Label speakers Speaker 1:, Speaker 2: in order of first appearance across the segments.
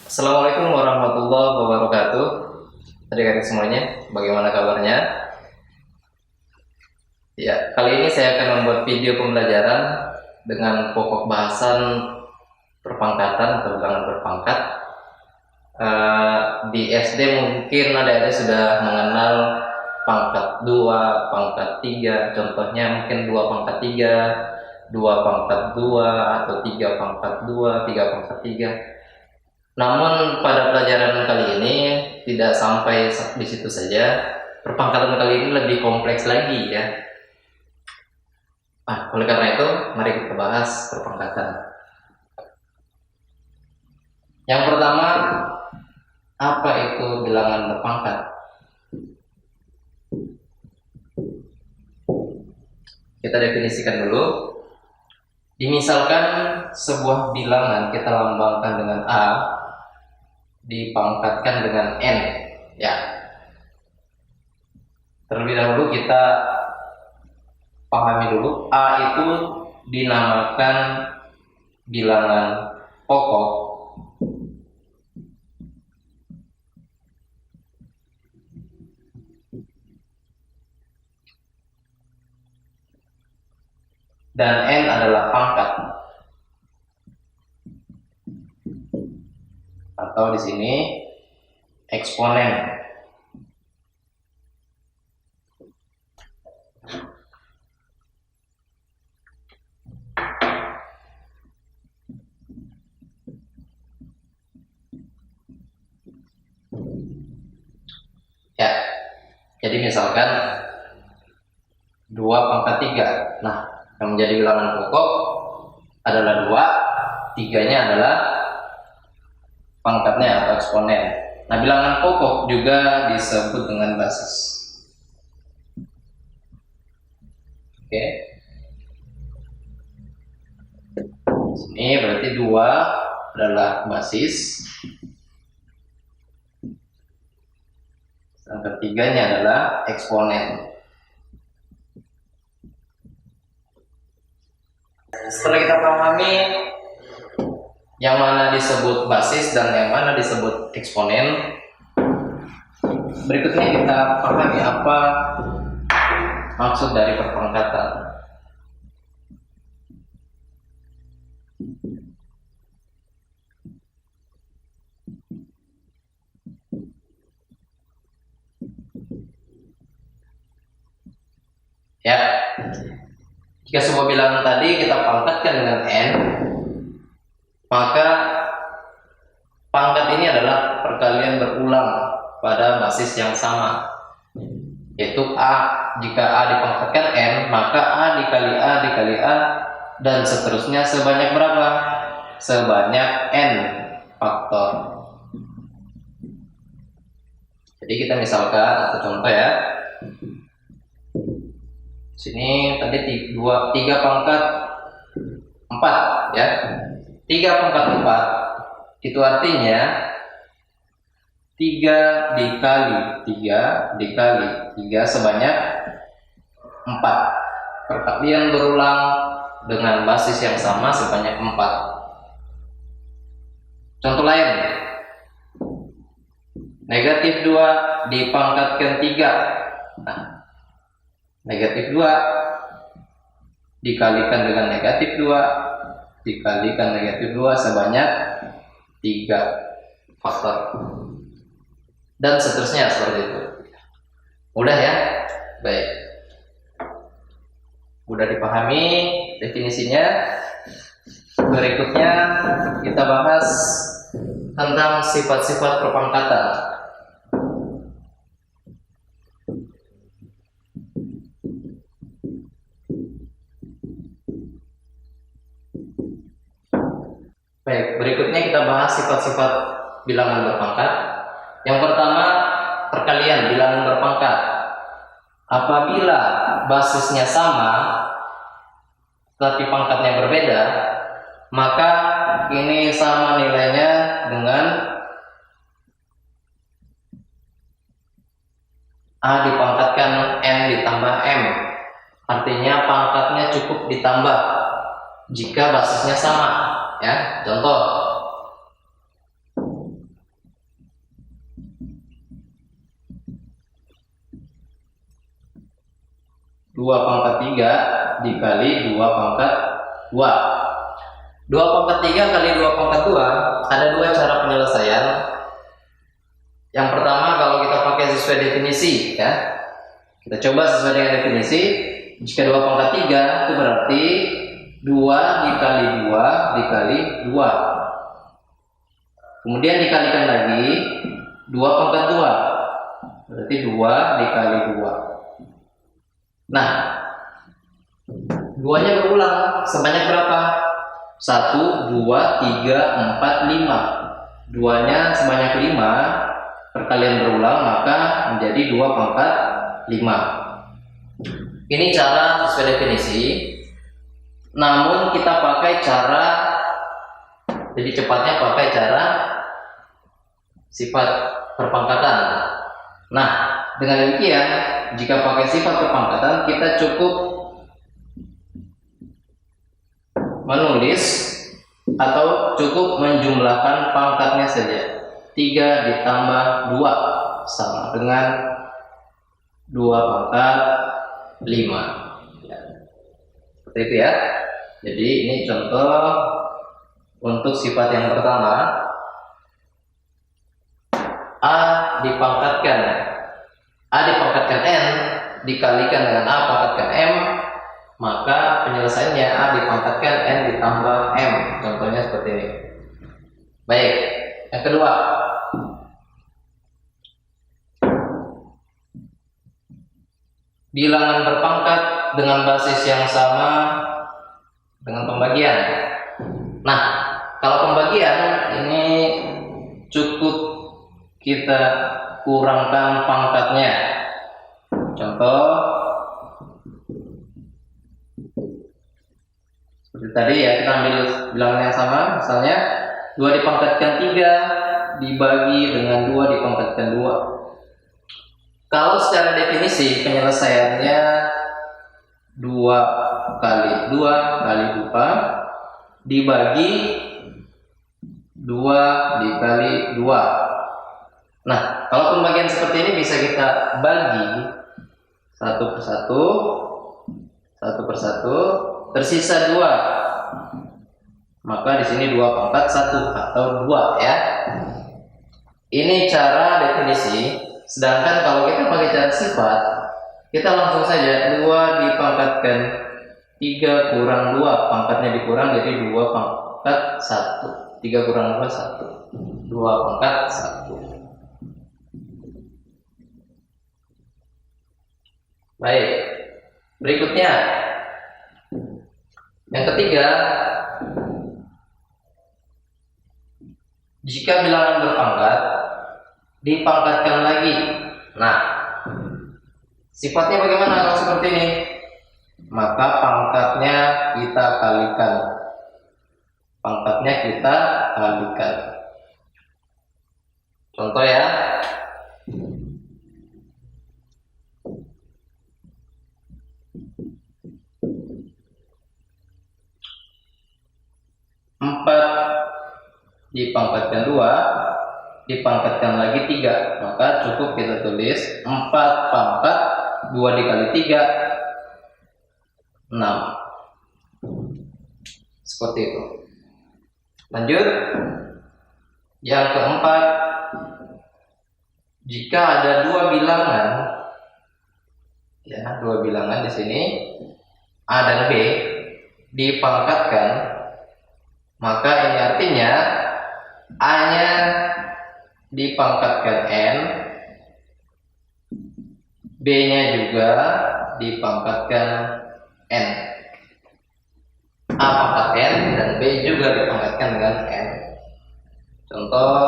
Speaker 1: Assalamualaikum warahmatullahi wabarakatuh. Adik-adik semuanya, bagaimana kabarnya? Ya, kali ini saya akan membuat video pembelajaran dengan pokok bahasan perpangkatan atau bilangan berpangkat. Di SD mungkin adik-adik sudah mengenal pangkat 2, pangkat 3. Contohnya mungkin 2 pangkat 3, 2 pangkat 2, atau 3 pangkat 2, 3 pangkat 3. Namun pada pelajaran kali ini tidak sampai di situ saja. Perpangkatan kali ini lebih kompleks lagi ya. Oleh karena itu, mari kita bahas perpangkatan. Yang pertama, apa itu bilangan berpangkat? Kita definisikan dulu. Dimisalkan sebuah bilangan kita lambangkan dengan A, dipangkatkan dengan N ya. Terlebih dahulu kita pahami dulu, A itu dinamakan bilangan pokok dan N adalah pangkat, atau di sini eksponen. Ya, jadi misalkan 2 pangkat 3. Nah, yang menjadi bilangan pokok adalah 2, 3-nya adalah pangkatnya atau eksponen. Nah, bilangan pokok juga disebut dengan basis. Oke. Sini berarti 2 adalah basis. Yang ketiganya adalah eksponen. Setelah kita pahami yang mana disebut basis dan yang mana disebut eksponen, berikutnya kita pahami apa maksud dari perpangkatan. Ya, jika sebuah bilangan tadi kita pangkatkan dengan N, maka pangkat ini adalah perkalian berulang pada basis yang sama, yaitu A. Jika A dipangkatkan N, maka A dikali A dan seterusnya sebanyak berapa? Sebanyak N faktor. Jadi kita misalkan atau contoh ya, sini tadi 3 pangkat 4 ya. 3 pangkat 4 itu artinya 3 dikali 3 sebanyak 4. Perkalian berulang dengan basis yang sama sebanyak 4. Contoh lain, negatif 2 dipangkatkan 3. Nah, negatif 2 dikalikan dengan negatif 2 dikalikan negatif 2 sebanyak 3 faktor, dan seterusnya seperti itu. Mudah ya? Baik, mudah dipahami definisinya. Berikutnya kita bahas tentang sifat-sifat perpangkatan. Baik, berikutnya kita bahas sifat-sifat bilangan berpangkat. Yang pertama, perkalian bilangan berpangkat. Apabila basisnya sama tapi pangkatnya berbeda, maka ini sama nilainya dengan A dipangkatkan N ditambah M. Artinya pangkatnya cukup ditambah jika basisnya sama. Ya, contoh 2 pangkat 3 dikali 2 pangkat 2. 2 pangkat 3 kali 2 pangkat 2, ada dua cara penyelesaian. Yang pertama, kalau kita pakai sesuai definisi ya. Kita coba sesuai dengan definisi. Jika 2 pangkat 3 itu berarti 2 dikali 2 dikali 2. Kemudian dikalikan lagi 2 pangkat 2. Berarti 2 dikali 2. Nah, 2-nya berulang sebanyak berapa? 1, 2, 3, 4, 5. 2-nya sebanyak 5. Perkalian berulang maka menjadi 2 pangkat 5. Ini cara sesuai definisi. Namun kita pakai cara, jadi cepatnya pakai cara sifat perpangkatan. Nah, dengan demikian jika pakai sifat perpangkatan, kita cukup menulis atau cukup menjumlahkan pangkatnya saja. 3 ditambah 2 sama dengan 2 pangkat 5 ya. Seperti itu ya. Jadi ini contoh untuk sifat yang pertama. A dipangkatkan N dikalikan dengan A pangkatkan M, maka penyelesaiannya A dipangkatkan N ditambah M. Contohnya seperti ini. Baik, yang kedua, bilangan berpangkat dengan basis yang sama dengan pembagian. Nah, kalau pembagian ini cukup kita kurangkan pangkatnya. Contoh seperti tadi ya, kita ambil bilangan yang sama. Misalnya 2 dipangkatkan 3 dibagi dengan 2 dipangkatkan 2. Kalau secara definisi penyelesaiannya 2 kali 2 kali 2 dibagi 2 dikali 2. Nah, kalau pembagian seperti ini bisa kita bagi satu persatu, tersisa 2. Maka di sini 2 pangkat 1 atau 2 ya. Ini cara definisi. Sedangkan kalau kita pakai cara sifat, kita langsung saja 2 dipangkatkan 3 kurang 2, pangkatnya dikurang jadi 2 pangkat 1. 3 kurang 2 1. 2 pangkat 1. Baik, berikutnya yang ketiga, jika bilangan berpangkat dipangkatkan lagi. Nah, sifatnya bagaimana kalau seperti ini? Maka pangkatnya kita kalikan. Pangkatnya kita kalikan. Contoh ya. 4 dipangkatkan 2 dipangkatkan lagi 3, maka cukup kita tulis 4 pangkat 2 dikali 3 6. Seperti itu. Lanjut. Yang keempat, jika ada 2 bilangan ya, 2 bilangan di sini A dan B dipangkatkan, maka ini artinya A-nya dipangkatkan N, B-nya juga dipangkatkan N. A pangkat N dan B juga dipangkatkan dengan N. Contoh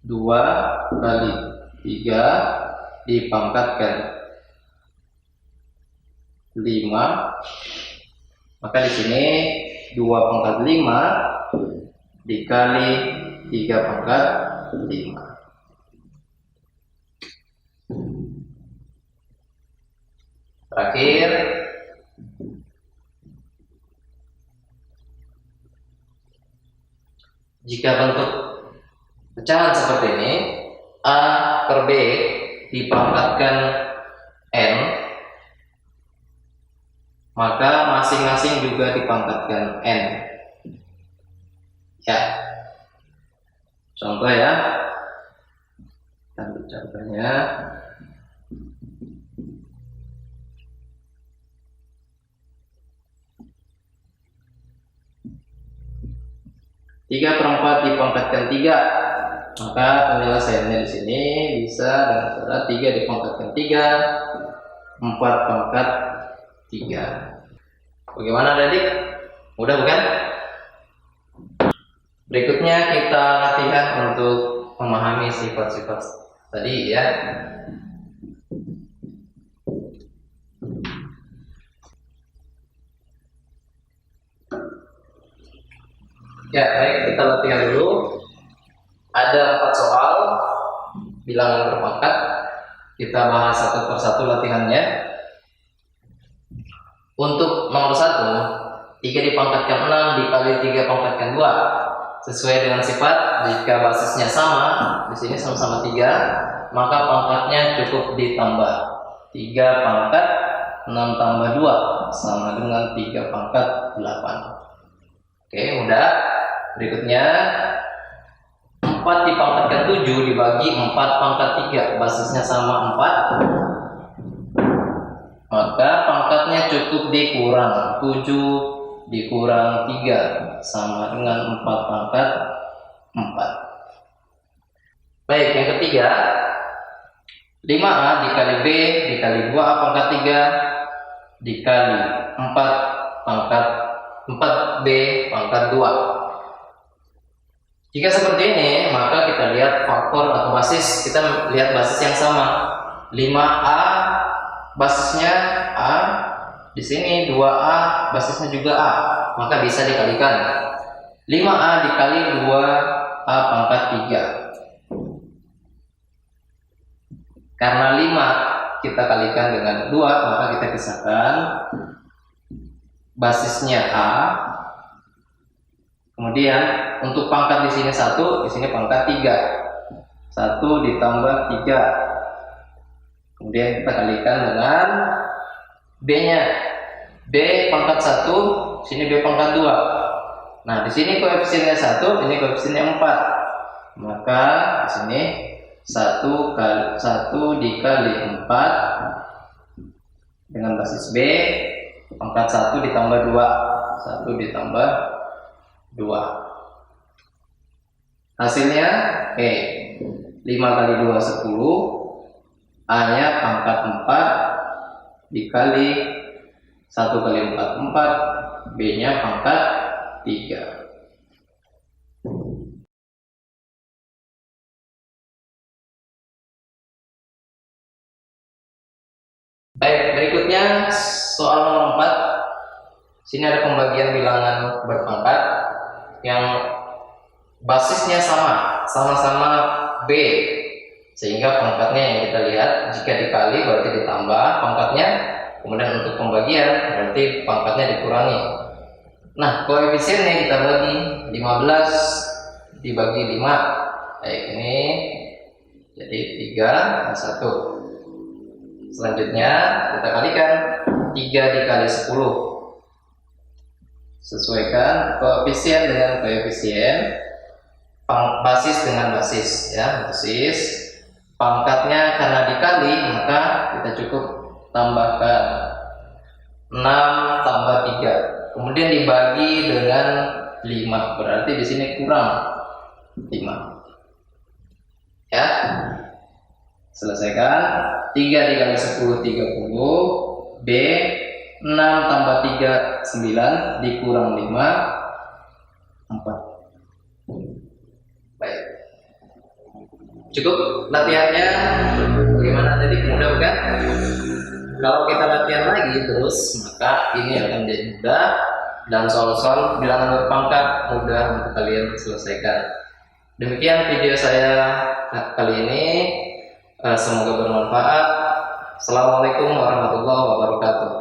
Speaker 1: dua kali 3 dipangkatkan 5, maka di sini 2 pangkat 5 dikali 3 pangkat 5. Terakhir, jika bentuk pecahan seperti ini, A per B dipangkatkan N, maka masing-masing juga dipangkatkan N. Ya, contoh ya, kita ambil contohnya. Tiga per 4 dipangkatkan 3, maka penyelesaiannya di sini bisa dengan cara 3 dipangkatkan 3, 4 pangkat 3. Bagaimana adik? Mudah bukan? Berikutnya kita latihan untuk memahami sifat-sifat tadi ya. Ya, baik, kita latihan dulu. Ada 4 soal bilangan berpangkat. Kita bahas satu persatu latihannya. Untuk nomor 1, 3 dipangkatkan 6 dikali 3 pangkatkan 2. Sesuai dengan sifat, jika basisnya sama, di sini sama-sama 3, maka pangkatnya cukup ditambah. 3 pangkat 6 tambah 2 sama dengan 3 pangkat 8. Oke, mudah. Berikutnya 4 dipangkatkan 7 dibagi 4 pangkat 3, basisnya sama 4, maka pangkatnya cukup dikurang. 7 dikurang 3 sama dengan 4 pangkat 4. Baik, yang ketiga 5A dikali B dikali 2A pangkat 3 dikali 4 pangkat 4B pangkat 2. Jika seperti ini, maka kita lihat faktor atau basis. Kita lihat basis yang sama. 5A basisnya A, di sini 2A basisnya juga A, maka bisa dikalikan. 5A dikali 2A pangkat 3. Karena 5 kita kalikan dengan 2, maka kita pisahkan. Basisnya A. Kemudian untuk pangkat di sini 1, di sini pangkat 3. 1 ditambah 3. Kemudian kita kalikan dengan B-nya. B pangkat 1, sini B pangkat 2. Nah, di sini koefisiennya 1, ini koefisiennya 4. Maka di sini 1 dikali 4 dengan basis B pangkat 1 ditambah 2. 1 ditambah 2. Hasilnya oke. 5 kali 2 10. A nya pangkat 4 dikali 1 kali 4 4. B nya pangkat 3. Baik, berikutnya soal nomor 4. Sini ada pembagian bilangan berpangkat yang basisnya sama-sama B, sehingga pangkatnya yang kita lihat jika dikali berarti ditambah pangkatnya, kemudian untuk pembagian berarti pangkatnya dikurangi. Nah, koefisiennya kita bagi 15 dibagi 5. Baik, ini jadi 3 dan 1. Selanjutnya kita kalikan 3 dikali 10. Sesuaikan koefisien dengan koefisien, basis dengan basis ya, basis. Pangkatnya karena dikali maka kita cukup tambahkan 6 tambah 3. Kemudian dibagi dengan 5, berarti di sini kurang 5. Ya. Selesaikan. 3 dikali 10 30. B 6 tambah 3 9 dikurang 5 4. Baik. Cukup latihannya. Bagaimana tadi, mudah bukan? Kalau kita latihan lagi terus, maka ini akan menjadi mudah dan soal-soal bilangan berpangkat mudah untuk kalian selesaikan. Demikian video saya kali ini. Semoga bermanfaat. Assalamualaikum warahmatullahi wabarakatuh.